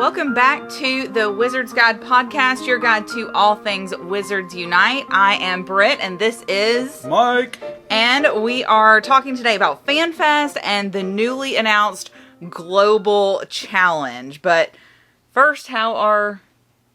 Welcome back to the Wizard's Guide podcast, your guide to all things Wizards Unite. I am Britt, and this is Mike. And we are talking today about FanFest and the newly announced Global Challenge. But first, how are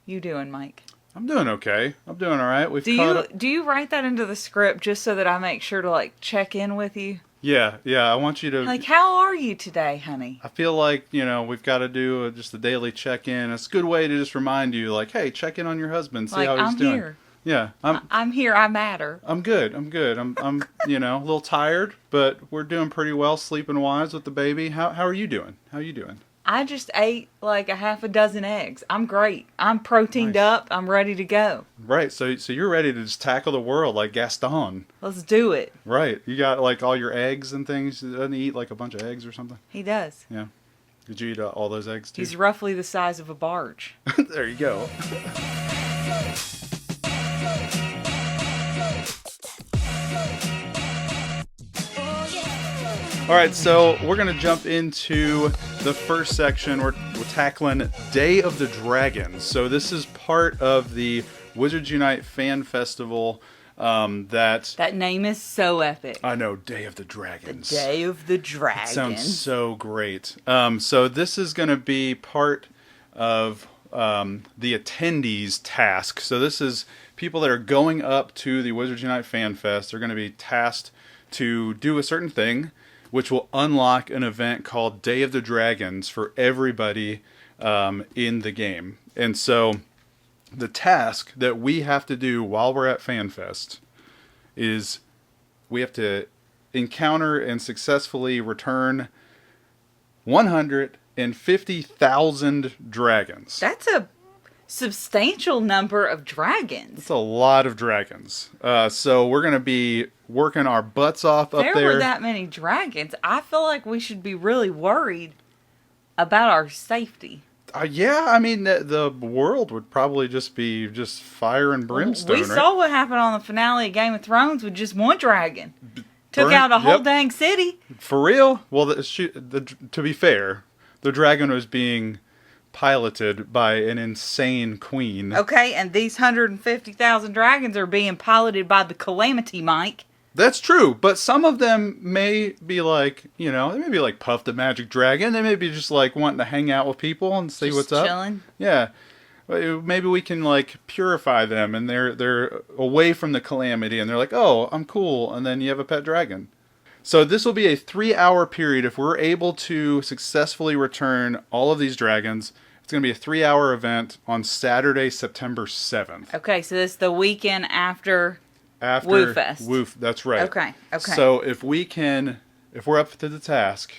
you doing, Mike? I'm doing okay. I'm doing all right. Do you write that into the script just so that I make sure to check in with you? Yeah. I want you to... how are you today, honey? I feel like, we've got to do just a daily check-in. It's a good way to just remind you, hey, check in on your husband, see how he's doing. I'm here. Yeah. I'm here. I matter. I'm good. I'm a little tired, but we're doing pretty well, sleeping wise with the baby. How are you doing? How are you doing? I just ate a half a dozen eggs. I'm great. I'm proteined up. I'm ready to go. Right. So you're ready to just tackle the world like Gaston. Let's do it. Right. You got all your eggs and things. Doesn't he eat a bunch of eggs or something? He does. Yeah. Did you eat all those eggs too? He's roughly the size of a barge. There you go. All right, so we're going to jump into the first section. We're tackling Day of the Dragons. So this is part of the Wizards Unite Fan Festival. That name is so epic. I know, Day of the Dragons. The Day of the Dragons. It sounds so great. So this is going to be part of the attendees task. So this is people that are going up to the Wizards Unite Fan Fest. They're going to be tasked to do a certain thing, which will unlock an event called Day of the Dragons for everybody in the game. And so the task that we have to do while we're at FanFest is we have to encounter and successfully return 150,000 dragons. That's a substantial number of dragons. It's a lot of dragons. So we're going to be working our butts off up there. If there were that many dragons, I feel like we should be really worried about our safety. Yeah, I mean, the world would probably just be fire and brimstone. We saw what happened on the finale of Game of Thrones with just one dragon. Took out a whole dang city. For real? Well, to be fair, the dragon was being piloted by an insane queen. Okay, and these 150,000 dragons are being piloted by the Calamity, Mike. That's true, but some of them may be they may be Puff the Magic Dragon. They may be just wanting to hang out with people and see what's up. Chilling. Yeah. Maybe we can purify them and they're away from the calamity and they're oh, I'm cool, and then you have a pet dragon. So this will be a 3-hour period. If we're able to successfully return all of these dragons, it's going to be a 3-hour event on Saturday, September 7th. Okay, so this is the weekend after WUFF. WUFF, that's right. Okay. So if we're up to the task,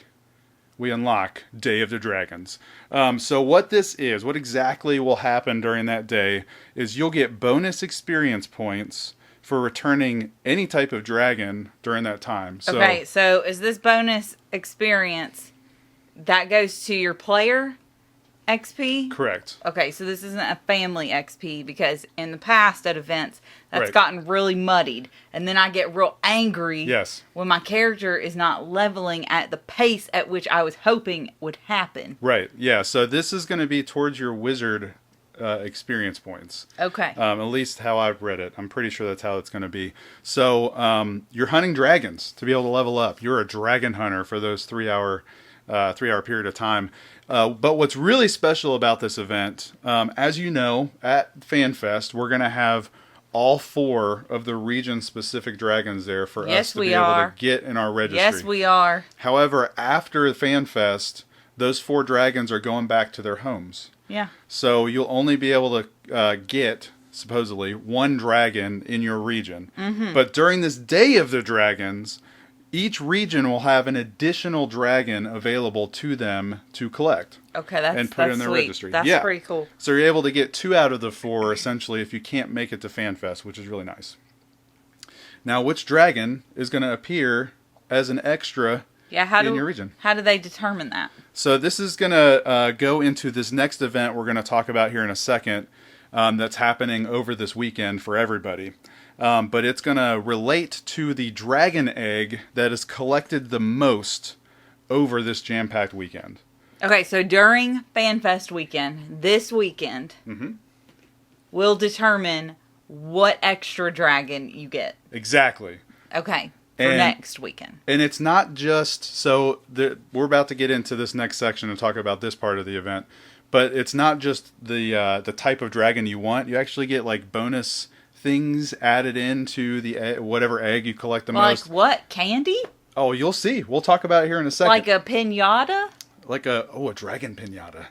we unlock Day of the Dragons. So what exactly will happen during that day is you'll get bonus experience points for returning any type of dragon during that time. Okay, so is this bonus experience that goes to your player XP? Correct. Okay, so this isn't a family XP, because in the past at events, that's Right. gotten really muddied. And then I get real angry when my character is not leveling at the pace at which I was hoping would happen. Right, yeah. So this is going to be towards your wizard experience points. Okay. At least how I've read it. I'm pretty sure that's how it's going to be. So you're hunting dragons to be able to level up. You're a dragon hunter for those 3-hour period of time. But what's really special about this event, as you know, at FanFest, we're going to have all 4 of the region-specific dragons there for us to be able to get in our registry. Yes, we are. However, after FanFest, those 4 dragons are going back to their homes. Yeah. So you'll only be able to get, supposedly, 1 dragon in your region. Mm-hmm. But during this Day of the Dragons, each region will have an additional dragon available to them to collect. Okay, that's and put in their sweet. registry. That's pretty cool. So you're able to get 2 out of the 4, essentially, if you can't make it to FanFest, which is really nice. Now, which dragon is going to appear as an extra in your region? How do they determine that? So this is going to go into this next event we're going to talk about here in a second, that's happening over this weekend for everybody. But it's going to relate to the dragon egg that is collected the most over this jam-packed weekend. Okay, so during FanFest weekend, this weekend, we'll determine what extra dragon you get. Exactly. Okay, for next weekend. And it's not just... So, we're about to get into this next section and talk about this part of the event. But it's not just the type of dragon you want. You actually get, like, bonus things added into the whatever egg you collect the most. Like what? Candy? Oh, you'll see. We'll talk about it here in a second. Like a piñata? Like a dragon piñata.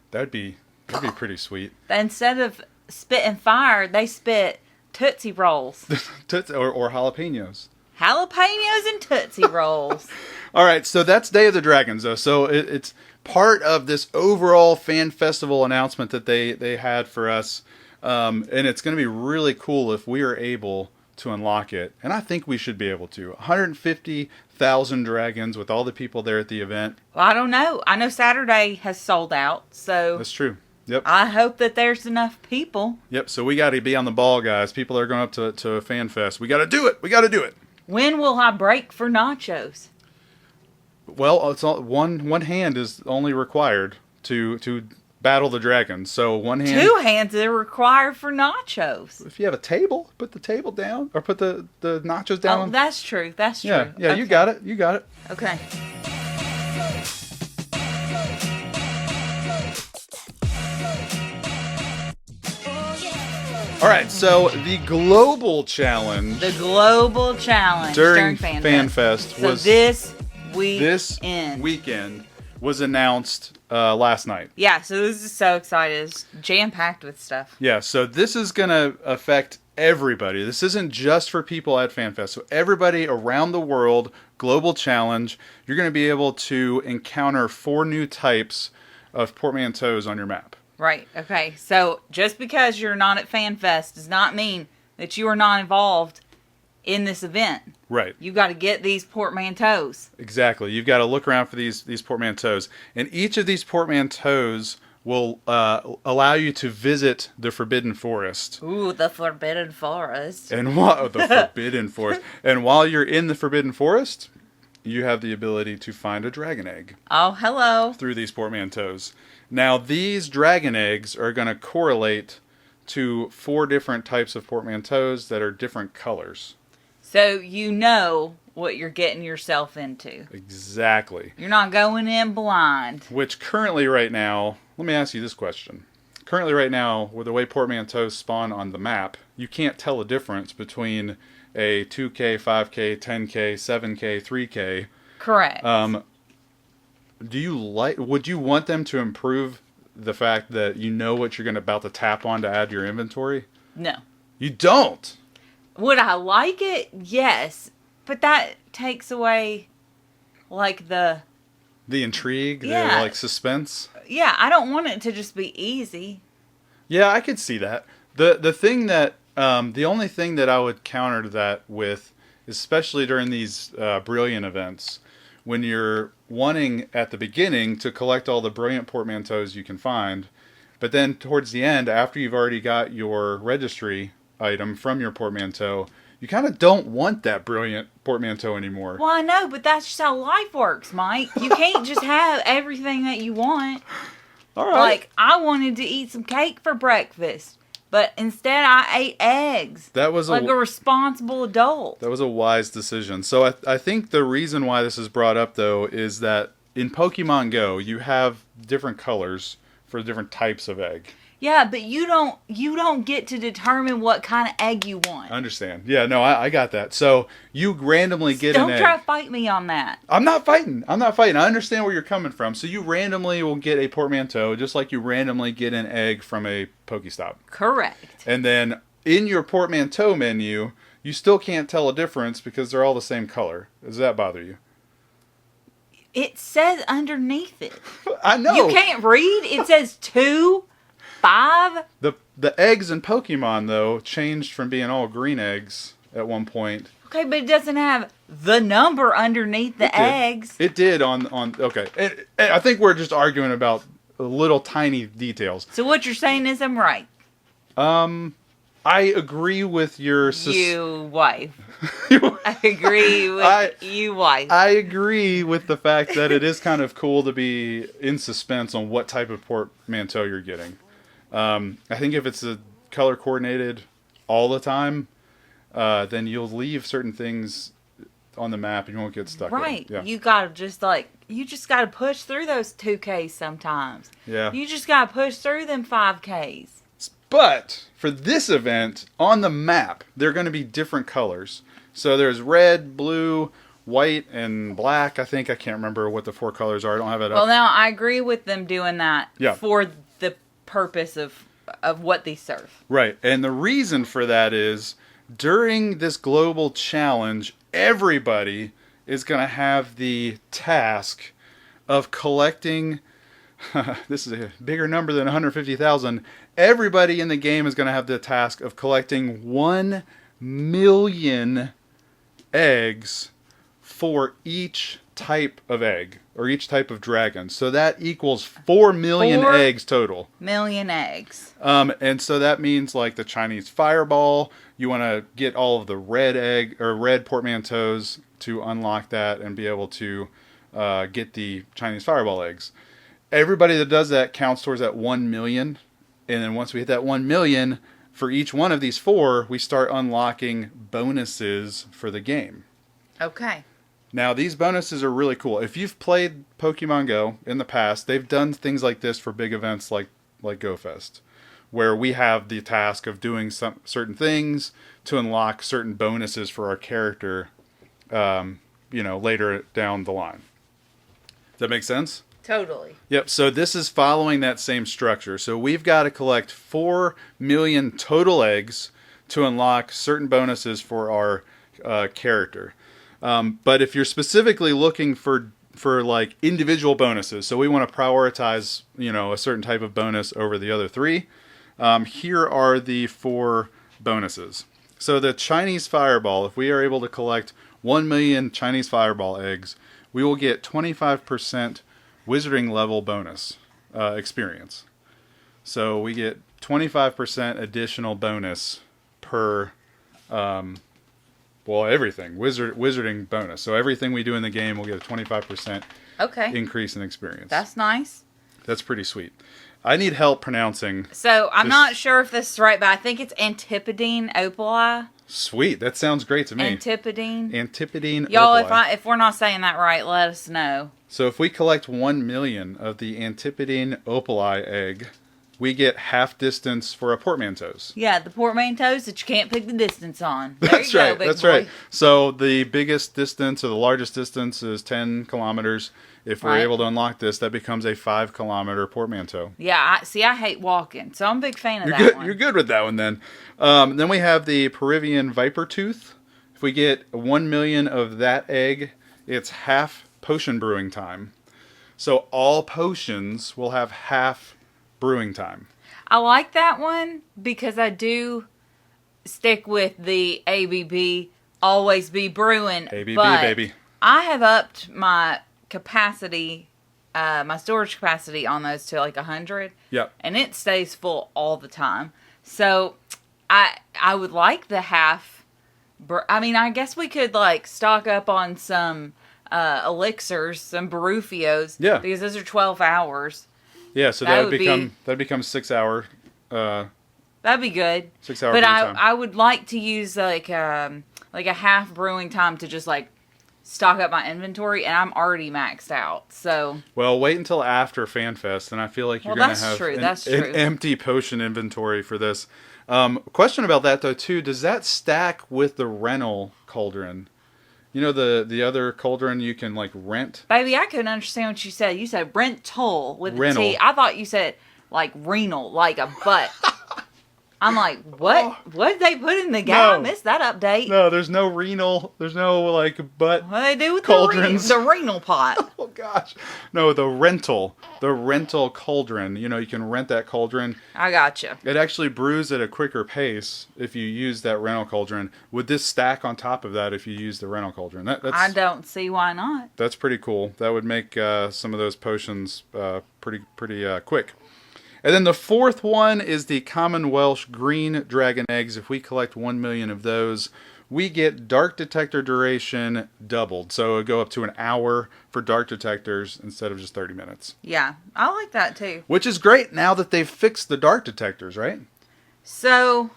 That'd be pretty sweet. Instead of spitting fire, they spit Tootsie Rolls. or jalapenos. Jalapenos and Tootsie Rolls. All right, so that's Day of the Dragons, though. So it's part of this overall fan festival announcement that they had for us. And it's going to be really cool if we are able to unlock it. And I think we should be able to. 150,000 dragons with all the people there at the event. Well, I don't know. I know Saturday has sold out, so... That's true. Yep. I hope that there's enough people. Yep, so we got to be on the ball, guys. People are going up to FanFest. We got to do it. We got to do it. When will I break for nachos? Well, it's all, one hand is only required to battle the dragon. So one hand... 2 hands are required for nachos. If you have a table, put the table down. Or put the nachos down. Oh, that's true. That's true. Yeah, okay. You got it. You got it. Okay. All right, so the global challenge... The global challenge during FanFest was... So this weekend was announced last night. Yeah, so this is so excited. It's jam-packed with stuff. Yeah, so this is going to affect everybody. This isn't just for people at FanFest. So everybody around the world, global challenge, you're going to be able to encounter 4 new types of portmanteaus on your map. Right, okay. So just because you're not at FanFest does not mean that you are not involved in this event. Right. You've got to get these portmanteaus. Exactly. You've got to look around for these portmanteaus. And each of these portmanteaus will allow you to visit the Forbidden Forest. Ooh, the Forbidden Forest. And the Forbidden Forest. And while you're in the Forbidden Forest, you have the ability to find a dragon egg. Oh, hello. Through these portmanteaus. Now, these dragon eggs are going to correlate to 4 different types of portmanteaus that are different colors. So you know what you're getting yourself into. Exactly. You're not going in blind. Which currently right now, let me ask you this question. Currently right now, with the way portmanteaus spawn on the map, you can't tell the difference between a 2K, 5K, 10K, 7K, 3K. Correct. Would you want them to improve the fact that you know what you're about to tap on to add to your inventory? No. You don't? Would I like it? Yes. But that takes away, like, the intrigue, the suspense? Yeah, I don't want it to just be easy. Yeah, I could see that. The thing that, the only thing that I would counter that with, especially during these brilliant events, when you're wanting at the beginning to collect all the brilliant portmanteaus you can find, but then towards the end, after you've already got your registry item from your portmanteau, you kind of don't want that brilliant portmanteau anymore. Well, I know, but that's just how life works, Mike. You can't just have everything that you want. All right. Like, I wanted to eat some cake for breakfast, but instead I ate eggs. That was like a responsible adult. That was a wise decision. So I think the reason why this is brought up, though, is that in Pokemon Go, you have different colors for different types of egg. Yeah, but you don't get to determine what kind of egg you want. I understand. Yeah, no, I got that. So you randomly get an egg. Don't try to fight me on that. I'm not fighting. I understand where you're coming from. So you randomly will get a portmanteau, just like you randomly get an egg from a Pokestop. Correct. And then in your portmanteau menu, you still can't tell a difference because they're all the same color. Does that bother you? It says underneath it. I know. You can't read. It says 2, 5. The eggs in Pokemon, though, changed from being all green eggs at one point. Okay, but it doesn't have the number underneath the eggs. It did on okay. I think we're just arguing about little tiny details. So what you're saying is I'm right. I agree with your... You wife. I agree with you wife. I agree with the fact that it is kind of cool to be in suspense on what type of portmanteau you're getting. I think if it's a color coordinated all the time, then you'll leave certain things on the map and you won't get stuck. Right. Yeah. You gotta just gotta push through those 2Ks sometimes. Yeah. You just gotta push through them 5Ks. But for this event, on the map, there are going to be different colors. So there's red, blue, white, and black. I can't remember what the 4 colors are. I don't have it up. Well, now, I agree with them doing that for the purpose of what they serve. Right. And the reason for that is, during this global challenge, everybody is going to have the task of collecting... this is a bigger number than 150,000. Everybody in the game is going to have the task of collecting 1 million eggs for each type of egg, or each type of dragon. So that equals 4 million eggs total. Million eggs. And so that means like the Chinese fireball, you want to get all of the red portmanteaus to unlock that and be able to get the Chinese fireball eggs. Everybody that does that counts towards that 1 million. And then once we hit that 1 million, for each one of these 4, we start unlocking bonuses for the game. Okay. Now, these bonuses are really cool. If you've played Pokemon Go in the past, they've done things like this for big events like GoFest, where we have the task of doing some certain things to unlock certain bonuses for our character, later down the line. Does that make sense? Totally. Yep, so this is following that same structure. So we've got to collect 4 million total eggs to unlock certain bonuses for our character. But if you're specifically looking for like individual bonuses, so we want to prioritize, a certain type of bonus over the other 3, here are the 4 bonuses. So the Chinese fireball, if we are able to collect 1 million Chinese fireball eggs, we will get 25% Wizarding level bonus experience. So we get 25% additional bonus per, everything. Wizarding bonus. So everything we do in the game will get a 25% increase in experience. That's nice. That's pretty sweet. I need help pronouncing. So I'm not sure if this is right, but I think it's Antipodine opali. Sweet. That sounds great to me. Antipodine. Y'all, opali. If we're not saying that right, let us know. So if we collect 1 million of the Antipodine opali egg, we get half distance for a portmanteaus. Yeah, the portmanteaus that you can't pick the distance on. That's right. That's right. So the biggest distance or the largest distance is 10 kilometers. If we're able to unlock this, that becomes a 5-kilometer portmanteau. Yeah, I hate walking, so I'm a big fan of that one. You're good with that one then. Then we have the Peruvian viper tooth. If we get 1 million of that egg, it's half potion brewing time. So all potions will have half brewing time. I like that one because I do stick with the ABB, always be brewing. ABB, but baby. I have upped my capacity, my storage capacity on those to like 100. Yep. And it stays full all the time. So I would like the half. I guess we could like stock up on some elixirs, some Peruvians. Yeah. Because those are 12 hours. Yeah, so that'd become 6 hour. That'd be good. 6 hour. But time. I would like to use like a half brewing time to just like stock up my inventory, and I'm already maxed out. So wait until after FanFest, and I feel like you're going to have an empty potion inventory for this. Question about that though too: does that stack with the rental cauldron? You know the other cauldron you can like rent? Baby, I couldn't understand what you said. You said rental with the T. I thought you said like renal, like a butt. I'm like, what? Oh. What did they put in the game? I missed that update. No, there's no renal. There's no like butt. What do they do with cauldrons? The renal pot? Oh gosh, no, the rental cauldron. You know, you can rent that cauldron. I gotcha. It actually brews at a quicker pace if you use that rental cauldron. Would this stack on top of that if you use the rental cauldron? That's, I don't see why not. That's pretty cool. That would make some of those potions pretty quick. And then the fourth one is the common Welsh green dragon eggs. If we collect 1 million of those, we get dark detector duration doubled. So it'll go up to an hour for dark detectors instead of just 30 minutes. Yeah, I like that too. Which is great now that they've fixed the dark detectors, right? So,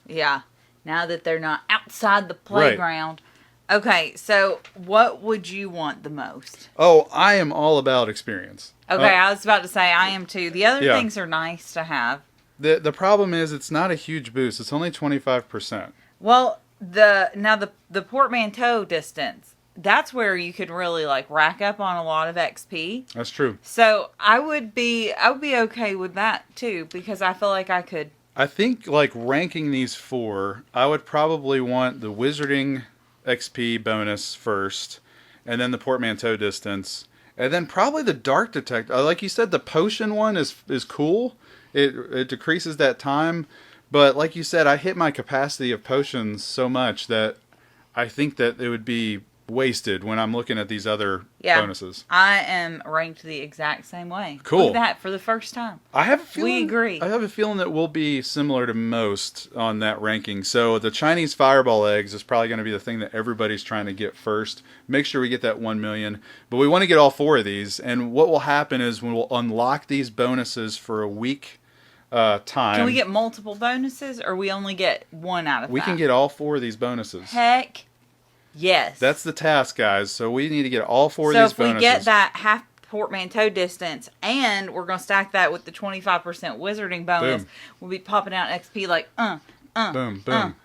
yeah, now that they're not outside the playground. Right. Okay, so what would you want the most? Oh, I am all about experience. Okay, I was about to say I am too. The other things are nice to have. The problem is it's not a huge boost. It's only 25%. Well, the portmanteau distance, that's where you could really like rack up on a lot of XP. That's true. So I would be okay with that too, because I feel like I could. I think like ranking these four, I would probably want the wizarding XP bonus first, and then the portmanteau distance, and then probably the dark detector. Like you said, the potion one is cool. It decreases that time. But like you said, I hit my capacity of potions so much that I think that it would be wasted when I'm looking at these other bonuses. I am ranked the exact same way. Cool. Look at that for the first time. I have a feeling, we agree. I have a feeling that we'll be similar to most on that ranking. So the Chinese fireball eggs is probably going to be the thing that everybody's trying to get first. Make sure we get that 1 million. But we want to get all four of these. And what will happen is when we'll unlock these bonuses for a week time. Can we get multiple bonuses, or we only get one out of that? We can get all four of these bonuses. Heck yes. That's the task, guys. So we need to get all four of these bonuses. So if we get that half portmanteau distance, and we're going to stack that with the 25% wizarding bonus, we'll be popping out XP like, boom, boom.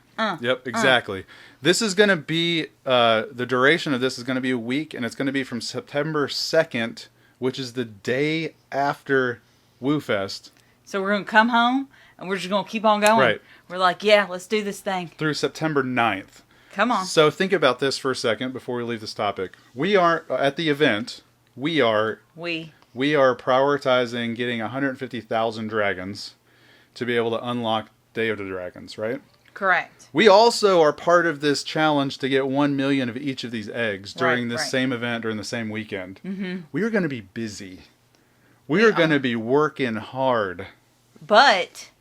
Yep, exactly. This is going to be, the duration of this is going to be a week, and it's going to be from September 2nd, which is the day after WUFF. So we're going to come home, and we're just going to keep on going. Right. We're like, yeah, let's do this thing. Through September 9th. Come on. So think about this for a second before we leave this topic. We are, at the event, we are prioritizing getting 150,000 dragons to be able to unlock Day of the Dragons, right? Correct. We also are part of this challenge to get 1 million of each of these eggs during this same event during the same weekend. Mm-hmm. We are going to be busy. We are going to be working hard. But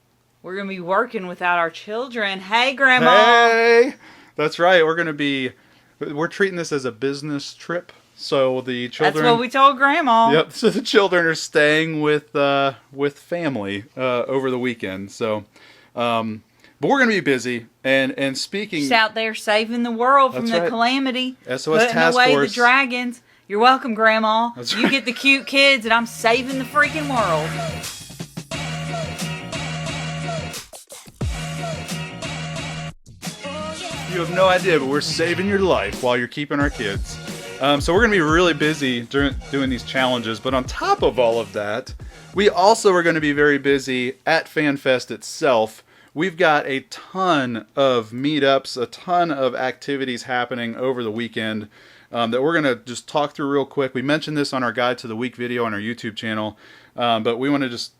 we're going to be working without our children. Hey, Grandma. Hey! That's right. We're treating this as a business trip. So the children... That's what we told Grandma. Yep. So the children are staying with family over the weekend. So, but we're going to be busy. And speaking... She's out there saving the world from the calamity. SOS putting Task away Force. The dragons. You're welcome, Grandma. That's you right. get the cute kids, and I'm saving the freaking world. You have no idea, but we're saving your life while you're keeping our kids. So we're going to be really busy doing these challenges. But on top of all of that, we also are going to be very busy at FanFest itself. We've got a ton of meetups, a ton of activities happening over the weekend. That we're going to just talk through real quick. We mentioned this on our Guide to the Week video on our YouTube channel, but we want to just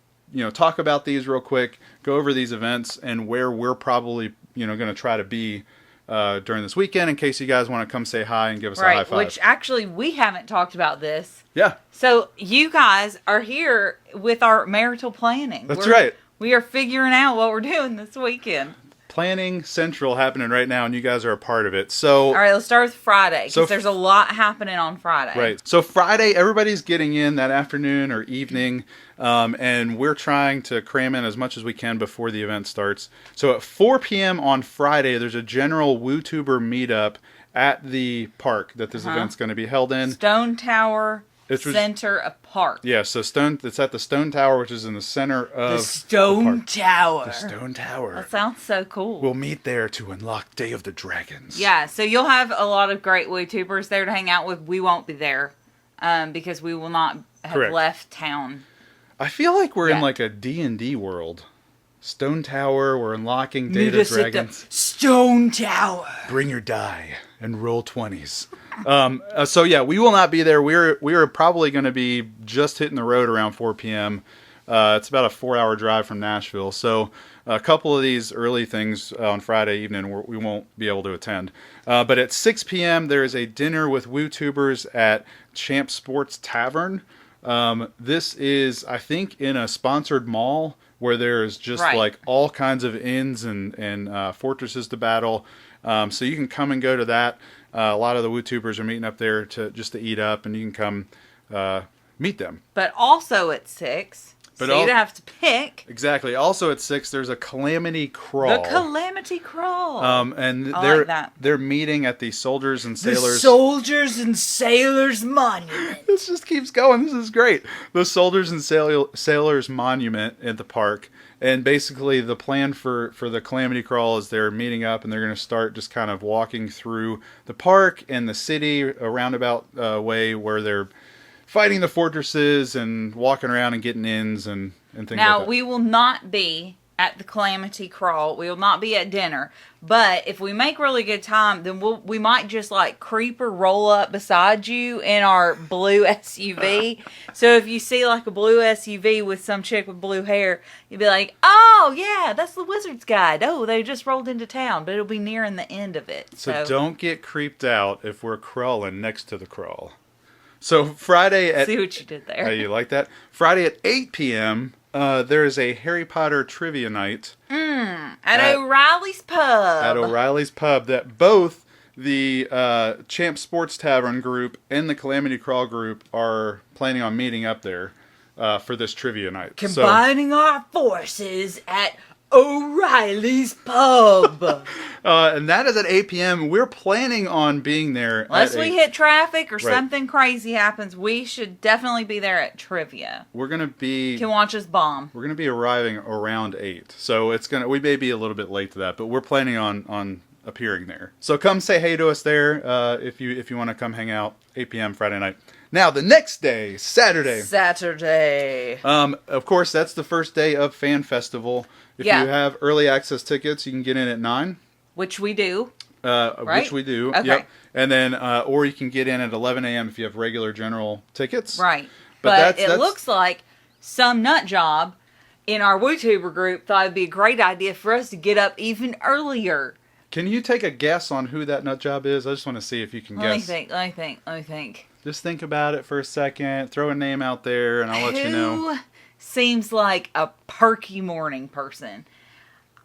talk about these real quick, go over these events and where we're probably going to try to be during this weekend in case you guys want to come say hi and give us a high five. Which actually we haven't talked about this. Yeah. So you guys are here with our marital planning. That's right. We are figuring out what we're doing this weekend. Planning Central happening right now, and you guys are a part of it. So, all right, let's start with Friday, because there's a lot happening on Friday. Right. So Friday, everybody's getting in that afternoon or evening, and we're trying to cram in as much as we can before the event starts. So at 4 p.m. on Friday, there's a general WooTuber meetup at the park that this event's going to be held in. Stone Tower Center of Park. Yeah, so it's at the Stone Tower, which is in the center of the Stone Tower. The Stone Tower. That sounds so cool. We'll meet there to unlock Day of the Dragons. Yeah, so you'll have a lot of great WooTubers there to hang out with. We won't be there because we will not have left town. I feel like we're in like a D&D world. Stone Tower, we're unlocking Day of the Dragons. Stone Tower. Bring your die and roll 20s. So yeah, we will not be there. We are probably going to be just hitting the road around 4 p.m. It's about a 4-hour drive from Nashville. So a couple of these early things on Friday evening we won't be able to attend. But at 6 p.m. there is a dinner with WooTubers at Champ Sports Tavern. This is, I think, in a sponsored mall where there's just like all kinds of inns and fortresses to battle. So you can come and go to that. A lot of the WooTubers are meeting up there to eat up, and you can come meet them. But also at 6. But so you'd have to pick. Exactly. Also at 6, there's a Calamity Crawl. The Calamity Crawl. And they're meeting at the Soldiers and Sailors. The Soldiers and Sailors Monument. This just keeps going. This is great. The Soldiers and Sailors Monument at the park. And basically the plan for the Calamity Crawl is they're meeting up and they're going to start just kind of walking through the park and the city, a roundabout way where they're fighting the fortresses and walking around and getting inns and things like that. Now, we will not be at the Calamity Crawl. We will not be at dinner. But if we make really good time, then we might just like creep or roll up beside you in our blue SUV. So if you see like a blue SUV with some chick with blue hair, you'll be like, oh yeah, that's the Wizard's Guide. Oh, they just rolled into town. But it'll be nearing the end of it. So don't get creeped out if we're crawling next to the crawl. So Friday at... See what you did there. You like that? Friday at 8 p.m., there is a Harry Potter trivia night. At O'Reilly's Pub. At O'Reilly's Pub that both the Champ Sports Tavern group and the Calamity Crawl group are planning on meeting up there for this trivia night. Combining our forces at O'Reilly's Pub. And that is at 8 p.m. We're planning on being there. Unless we hit traffic or something crazy happens, we should definitely be there at trivia. We're going to be... You can watch us bomb. We're going to be arriving around 8. So we may be a little bit late to that, but we're planning on appearing there. So come say hey to us there if you want to come hang out. 8 p.m. Friday night. Now, the next day, Saturday. Of course, that's the first day of Fan Festival. If you have early access tickets, you can get in at 9. Which we do. Right? Which we do. Okay. Yep. And then, or you can get in at 11 a.m. if you have regular general tickets. Right. But it looks like some nut job in our WooTuber group thought it'd be a great idea for us to get up even earlier. Can you take a guess on who that nut job is? I just want to see if you can guess. Let me think. Just think about it for a second. Throw a name out there, and I'll let you know. Who seems like a perky morning person?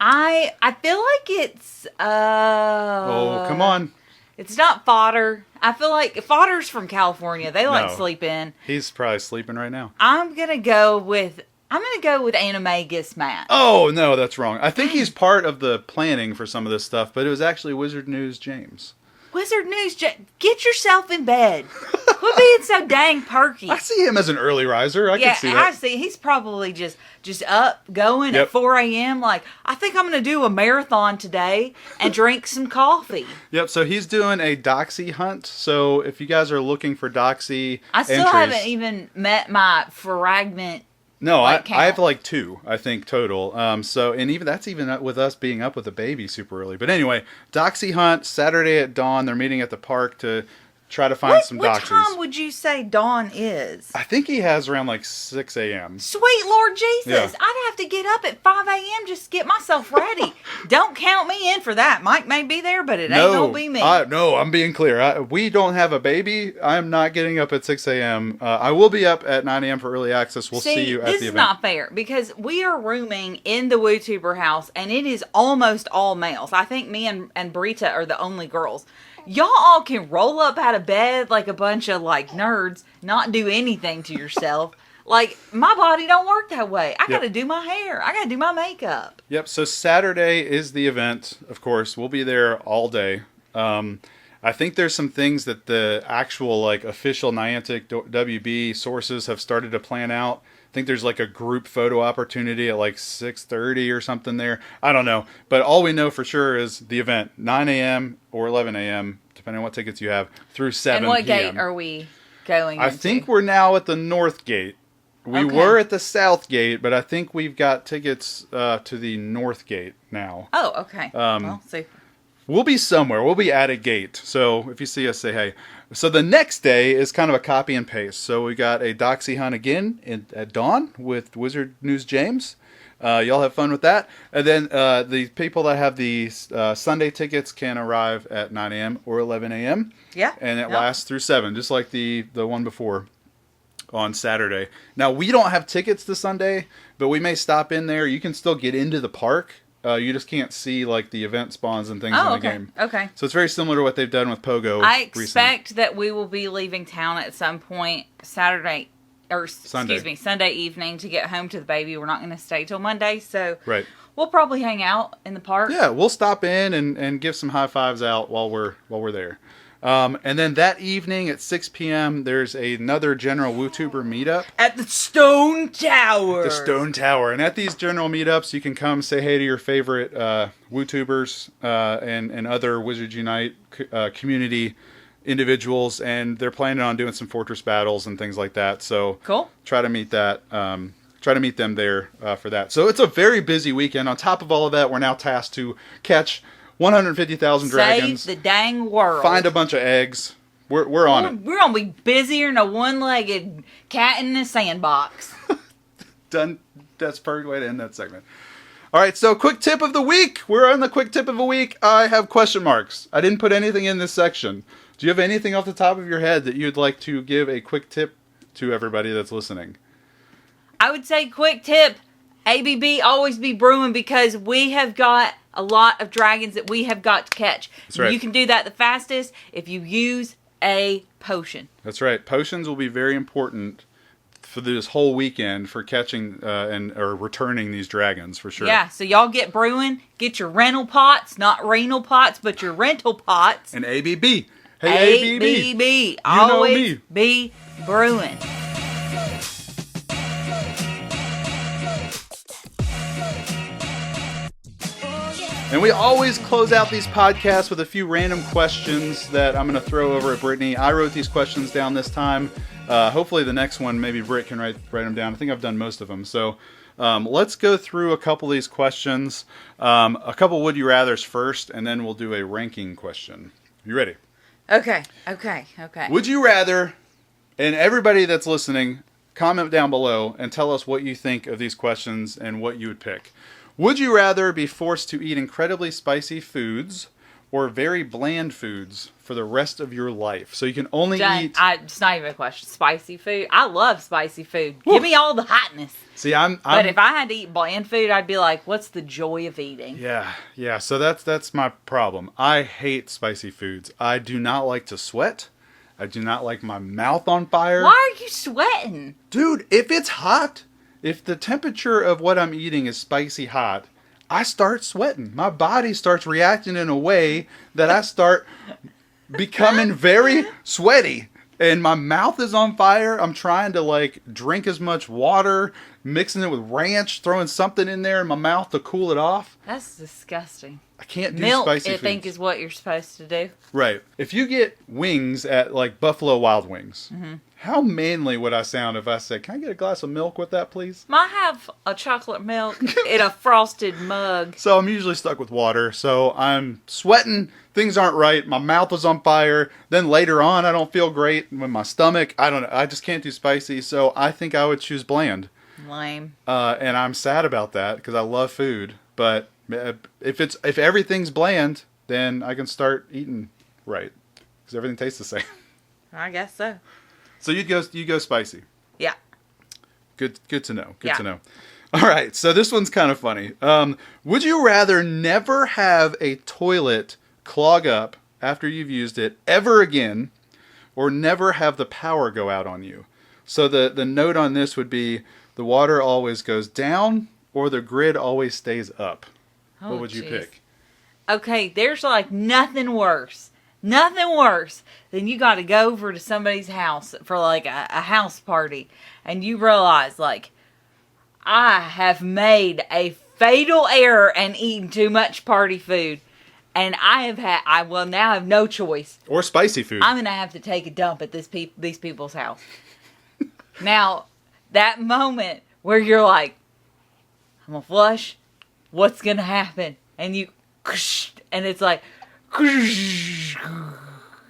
I feel like it's... oh, come on. It's not Fodder. I feel like Fodder's from California. They like sleep in. He's probably sleeping right now. I'm gonna go with Animagus Matt. Oh, no, that's wrong. I think he's part of the planning for some of this stuff, but it was actually Wizard News James. Wizard News, get yourself in bed. Quit being so dang perky. I see him as an early riser. I can see that. I see. He's probably just up, going at 4 a.m. Like, I think I'm going to do a marathon today and drink some coffee. Yep, so he's doing a doxy hunt. So if you guys are looking for doxy I still haven't even met my fragment. No, I have like 2, I think, total. And that's even with us being up with a baby super early. But anyway, doxy hunt, Saturday at dawn. They're meeting at the park to try to find some doxies. What time would you say dawn is? I think he has around like 6 a.m. Sweet Lord Jesus. Yeah. I'd have to get up at 5 a.m. just to get myself ready. Don't count me in for that. Mike may be there, but it ain't going to be me. No, I'm being clear. We don't have a baby. I'm not getting up at 6 a.m. I will be up at 9 a.m. for early access. We'll see you at the event. This is not fair because we are rooming in the WooTuber house and it is almost all males. I think me and Brita are the only girls. Y'all all can roll up out of bed like a bunch of like nerds, not do anything to yourself. Like, my body don't work that way. I got to do my hair. I got to do my makeup. Yep, so Saturday is the event, of course. We'll be there all day. I think there's some things that the actual like official Niantic WB sources have started to plan out. I think there's like a group photo opportunity at like 6:30 or something there. I don't know. But all we know for sure is the event, 9 a.m. or 11 a.m., depending on what tickets you have, through 7 p.m. And what gate are we going into? I think we're now at the North Gate. We were at the South Gate, but I think we've got tickets to the North Gate now. Oh, okay. Well, see. We'll be somewhere. We'll be at a gate. So if you see us, say hey. So the next day is kind of a copy and paste. So we got a doxy hunt again at dawn with Wizard News James. Y'all have fun with that. And then the people that have the Sunday tickets can arrive at 9 a.m. or 11 a.m. Yeah. And it lasts through 7, just like the one before. on Saturday. Now, we don't have tickets this Sunday, but we may stop in there. You can still get into the park. You just can't see like the event spawns and things in the game. Okay. So it's very similar to what they've done with Pogo. I expect that we will be leaving town at some point Sunday evening to get home to the baby. We're not going to stay till Monday, so right. We'll probably hang out in the park. Yeah, we'll stop in and give some high fives out while we're there. And then that evening at 6 p.m., there's another general WooTuber meetup. At the Stone Tower. The Stone Tower. And at these general meetups, you can come say hey to your favorite WooTubers and other Wizards Unite community individuals. And they're planning on doing some Fortress battles and things like that. So cool. Try to meet that. Try to meet them there for that. So it's a very busy weekend. On top of all of that, we're now tasked to catch 150,000 dragons. Save the dang world. Find a bunch of eggs. We're on it. We're going to be busier than a one-legged cat in a sandbox. Done. That's a perfect way to end that segment. All right, so quick tip of the week. We're on the quick tip of the week. I have question marks. I didn't put anything in this section. Do you have anything off the top of your head that you'd like to give a quick tip to everybody that's listening? I would say quick tip. ABB, always be brewing because we have got a lot of dragons that we have got to catch. That's right. You can do that the fastest if you use a potion. That's right. Potions will be very important for this whole weekend for catching or returning these dragons for sure. Yeah, so y'all get brewing. Get your rental pots, not renal pots, but your rental pots. And ABB. Hey, ABB. You always know me. Be brewing. And we always close out these podcasts with a few random questions that I'm going to throw over at Brittany. I wrote these questions down this time. Hopefully the next one, maybe Britt can write them down. I think I've done most of them. So let's go through a couple of these questions. A couple Would You Rathers first, and then we'll do a ranking question. You ready? Okay. Would you rather, and everybody that's listening, comment down below and tell us what you think of these questions and what you would pick. Would you rather be forced to eat incredibly spicy foods or very bland foods for the rest of your life? So you can only eat... It's not even a question. Spicy food. I love spicy food. Woo. Give me all the hotness. See, But if I had to eat bland food, I'd be like, what's the joy of eating? Yeah. So that's my problem. I hate spicy foods. I do not like to sweat. I do not like my mouth on fire. Why are you sweating? Dude, if it's hot... If the temperature of what I'm eating is spicy hot, I start sweating. My body starts reacting in a way that I start becoming very sweaty. And my mouth is on fire. I'm trying to drink as much water, mixing it with ranch, throwing something in there in my mouth to cool it off. That's disgusting. I can't do Milk, spicy foods. I think, is what you're supposed to do. Right. If you get wings at Buffalo Wild Wings, how manly would I sound if I said, "Can I get a glass of milk with that, please?" I have a chocolate milk in a frosted mug. So I'm usually stuck with water. So I'm sweating. Things aren't right. My mouth is on fire. Then later on, I don't feel great with my stomach. I don't know. I just can't do spicy. So I think I would choose bland. Lame. And I'm sad about that because I love food. But if everything's bland, then I can start eating right because everything tastes the same. I guess so. So you go spicy. Yeah. Good to know. Good to know. All right, so this one's kind of funny. Would you rather never have a toilet clog up after you've used it ever again, or never have the power go out on you? So the note on this would be the water always goes down or the grid always stays up. What would you pick? Okay, there's nothing worse. Nothing worse than you got to go over to somebody's house for a house party and you realize I have made a fatal error and eaten too much party food and I will now have no choice. Or spicy food. I'm going to have to take a dump at these people's house. Now, that moment where you're like, I'm going to flush, what's going to happen? And you, and it's like,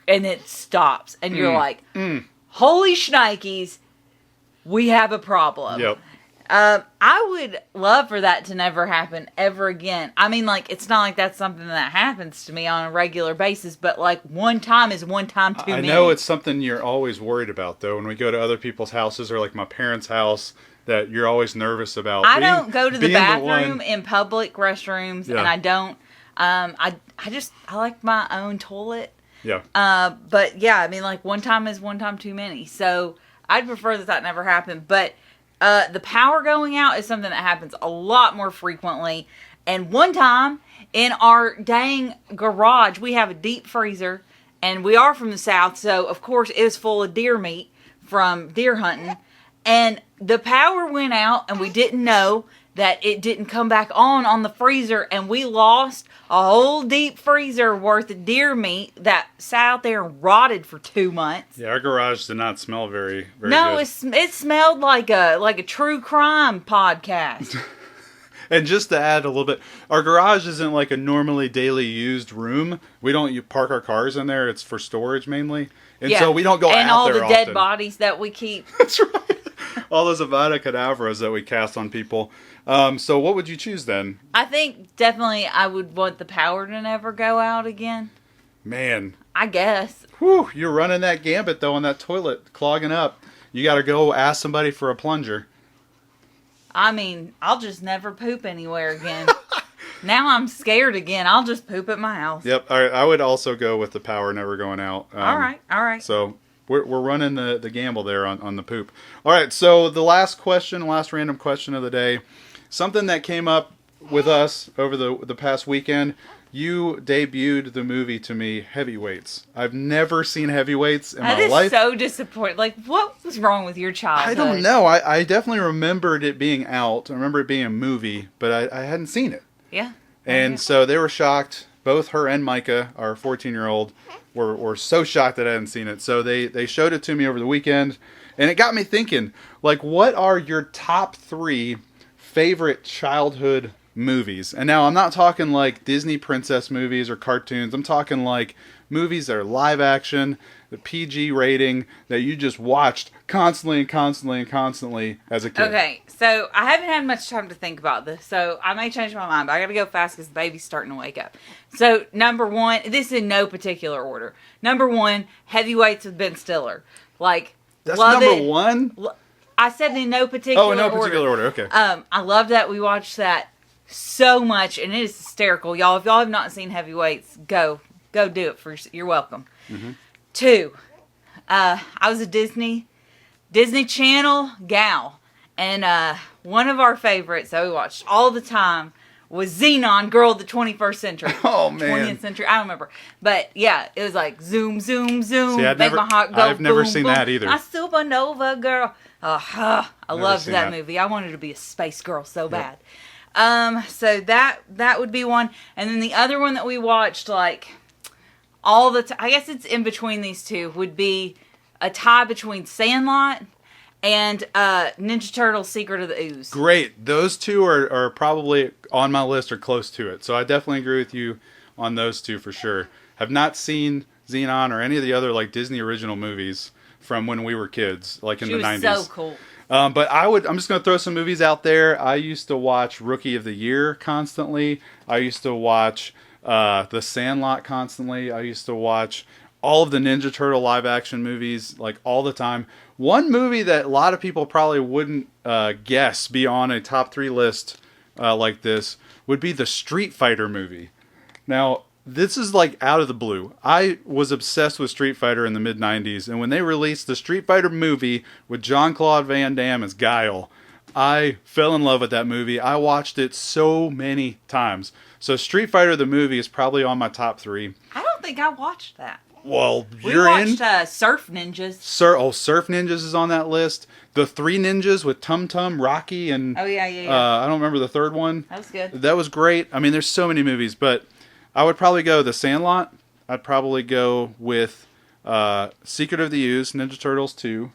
and it stops and you're like, holy shnikes, we have a problem. Yep. I would love for that to never happen ever again. I mean, like, it's not like that's something that happens to me on a regular basis, but, like, one time is one time too many. I know it's something you're always worried about, though, when we go to other people's houses or, like, my parents' house, that you're always nervous about. I don't go to the bathroom in public restrooms, and I don't. I like my own toilet. Yeah. But, yeah, I mean, like, one time is one time too many. So, I'd prefer that never happened, but... the power going out is something that happens a lot more frequently. And one time in our dang garage, we have a deep freezer, and we are from the South, so of course it was full of deer meat from deer hunting. And the power went out, and we didn't know that it didn't come back on the freezer, and we lost a whole deep freezer worth of deer meat that sat out there and rotted for 2 months. Yeah, our garage did not smell very no, good. it smelled like a true crime podcast. And just to add a little bit, our garage isn't like a normally daily used room. We don't park our cars in there. It's for storage mainly. And so we don't go out there often. And all the dead bodies that we keep. That's right. All those Avada Kedavras that we cast on people. So what would you choose then? I think definitely I would want the power to never go out again. Man. I guess. Whew, you're running that gambit though on that toilet, clogging up. You got to go ask somebody for a plunger. I mean, I'll just never poop anywhere again. Now I'm scared again. I'll just poop at my house. Yep. All right. I would also go with the power never going out. All right. So we're running the gamble there on the poop. All right. So the last random question of the day, something that came up with us over the past weekend. You debuted the movie to me, Heavyweights. I've never seen Heavyweights in my life. That is so disappointing. Like, what was wrong with your childhood? I don't know. I definitely remembered it being out. I remember it being a movie, but I hadn't seen it. Yeah. And so they were shocked. Both her and Micah, our 14-year-old, were so shocked that I hadn't seen it. So they showed it to me over the weekend, and it got me thinking, like, what are your top 3 favorite childhood movies? And now I'm not talking like Disney princess movies or cartoons. I'm talking like movies that are live action, the PG rating that you just watched constantly as a kid. Okay, so I haven't had much time to think about this, so I may change my mind, but I gotta go fast because the baby's starting to wake up. So, number 1, this is in no particular order. Number 1, Heavyweights with Ben Stiller. Like, that's love number it. 1? I said in no particular order. Oh, in no particular order, okay. I love that we watched that so much, and it is hysterical. Y'all, if y'all have not seen Heavyweights, go do it. You're welcome. Mm-hmm. 2, I was a Disney Channel gal, and one of our favorites that we watched all the time was Xenon, Girl of the 21st Century. Oh, man. 20th century, I don't remember. But, yeah, it was like zoom, zoom, zoom, See, make my heart go I've never boom, seen boom. that either. A supernova girl. I loved that movie. I wanted to be a space girl so bad. So that would be one. And then the other one that we watched, like, all the time, I guess it's in between these two, would be a tie between Sandlot and Ninja Turtles Secret of the Ooze. Great. Those two are probably on my list or close to it. So I definitely agree with you on those two for sure. Have not seen Xenon or any of the other like Disney original movies from when we were kids, like in the 90s. She was so cool. But I'm just going to throw some movies out there. I used to watch Rookie of the Year constantly. I used to watch The Sandlot constantly. I used to watch all of the Ninja Turtle live action movies like all the time. One movie that a lot of people probably wouldn't guess be on a top 3 list like this would be the Street Fighter movie. Now, this is like out of the blue. I was obsessed with Street Fighter in the mid-90s, and when they released the Street Fighter movie with Jean-Claude Van Damme as Guile, I fell in love with that movie. I watched it so many times. So Street Fighter the movie is probably on my top 3. I don't think I watched that. Well, we you're in. We watched Surf Ninjas. Surf Ninjas is on that list. The 3 Ninjas with Tum Tum, Rocky, and oh yeah. I don't remember the third one. That was good. That was great. I mean, there's so many movies, but I would probably go The Sandlot. I'd probably go with Secret of the Ooze, Ninja Turtles 2,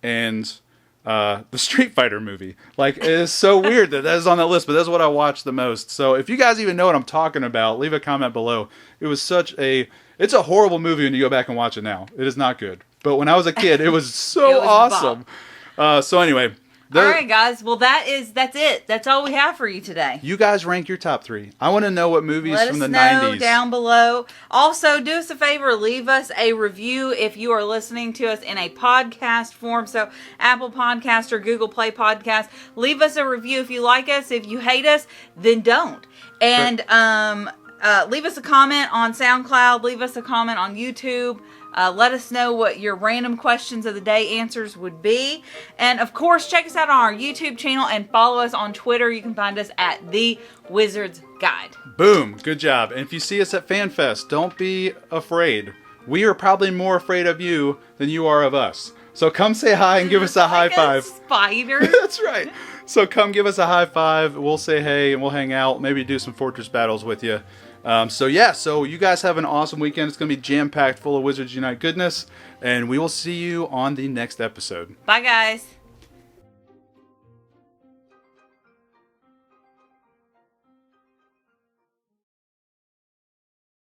and the Street Fighter movie. Like, it is so weird that is on that list, but that's what I watched the most. So if you guys even know what I'm talking about, leave a comment below. It was it's a horrible movie when you go back and watch it now. It is not good. But when I was a kid, it was so awesome. So anyway, All right, guys. Well, that's it. That's all we have for you today. You guys rank your top 3. I want to know what movies from the 90s. Let us know down below. Also, do us a favor. Leave us a review if you are listening to us in a podcast form. So, Apple Podcast or Google Play Podcast. Leave us a review if you like us. If you hate us, then don't. And leave us a comment on SoundCloud. Leave us a comment on YouTube. Let us know what your random questions of the day answers would be. And, of course, check us out on our YouTube channel and follow us on Twitter. You can find us at The Wizard's Guide. Boom. Good job. And if you see us at FanFest, don't be afraid. We are probably more afraid of you than you are of us. So come say hi and give us a high five. Spider. That's right. So come give us a high five. We'll say hey and we'll hang out. Maybe do some Fortress battles with you. So you guys have an awesome weekend. It's going to be jam-packed full of Wizards Unite goodness. And we will see you on the next episode. Bye, guys.